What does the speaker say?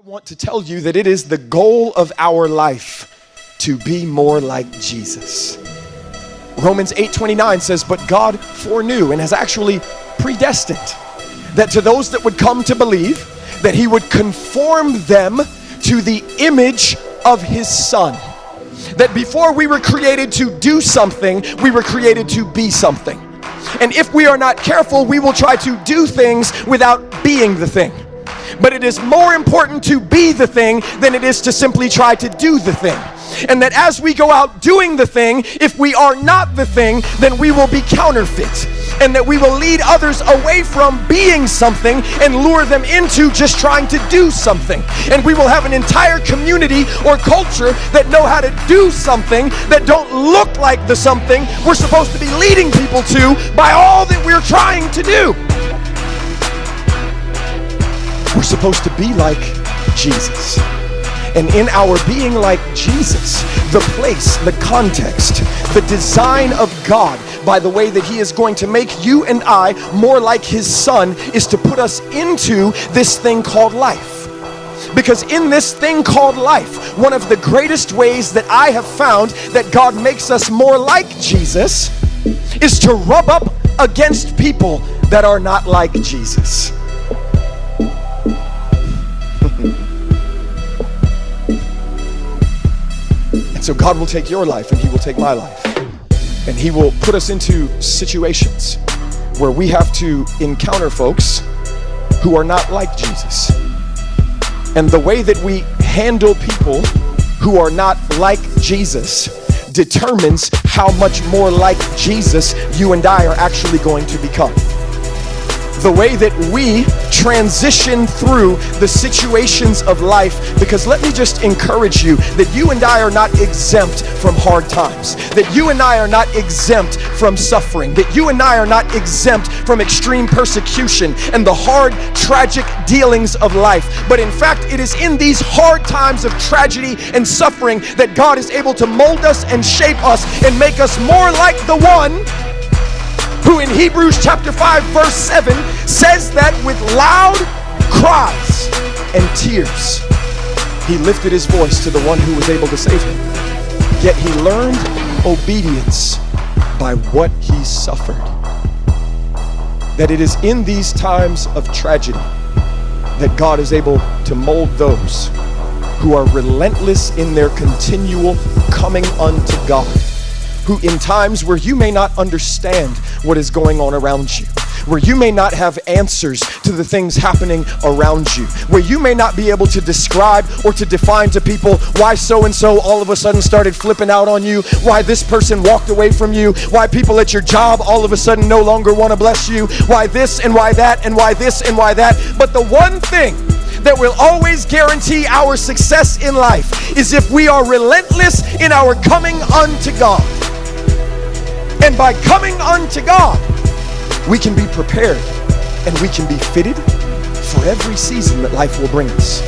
I want to tell you that it is the goal of our life to be more like Jesus. Romans 8:29 says, but God foreknew and has actually predestined that to those that would come to believe, that he would conform them to the image of his Son. That before we were created to do something, we were created to be something. And if we are not careful, we will try to do things without being the thing. But it is more important to be the thing than it is to simply try to do the thing. And that as we go out doing the thing, if we are not the thing, then we will be counterfeit. And that we will lead others away from being something and lure them into just trying to do something. And we will have an entire community or culture that know how to do something that don't look like the something we're supposed to be leading people to by all that we're trying to do. We're supposed to be like Jesus. And in our being like Jesus, the place, the context, the design of God, by the way that he is going to make you and I more like his Son, is to put us into this thing called life. Because in this thing called life, one of the greatest ways that I have found that God makes us more like Jesus is to rub up against people that are not like Jesus. So God will take your life and he will take my life. And he will put us into situations where we have to encounter folks who are not like Jesus. And the way that we handle people who are not like Jesus determines how much more like Jesus you and I are actually going to become. The way that we transition through the situations of life, because let me just encourage you that you and I are not exempt from hard times, that you and I are not exempt from suffering, that you and I are not exempt from extreme persecution and the hard, tragic dealings of life. But in fact, it is in these hard times of tragedy and suffering that God is able to mold us and shape us and make us more like the one who in Hebrews chapter 5 verse 7 says that with loud cries and tears he lifted his voice to the one who was able to save him. Yet he learned obedience by what he suffered. That it is in these times of tragedy that God is able to mold those who are relentless in their continual coming unto God. Who in times where you may not understand what is going on around you, where you may not have answers to the things happening around you, where you may not be able to describe or to define to people why so-and-so all of a sudden started flipping out on you, why this person walked away from you, why people at your job all of a sudden no longer want to bless you, why this and why that and why this and why that. But the one thing that will always guarantee our success in life is if we are relentless in our coming unto God. And by coming unto God, we can be prepared and we can be fitted for every season that life will bring us.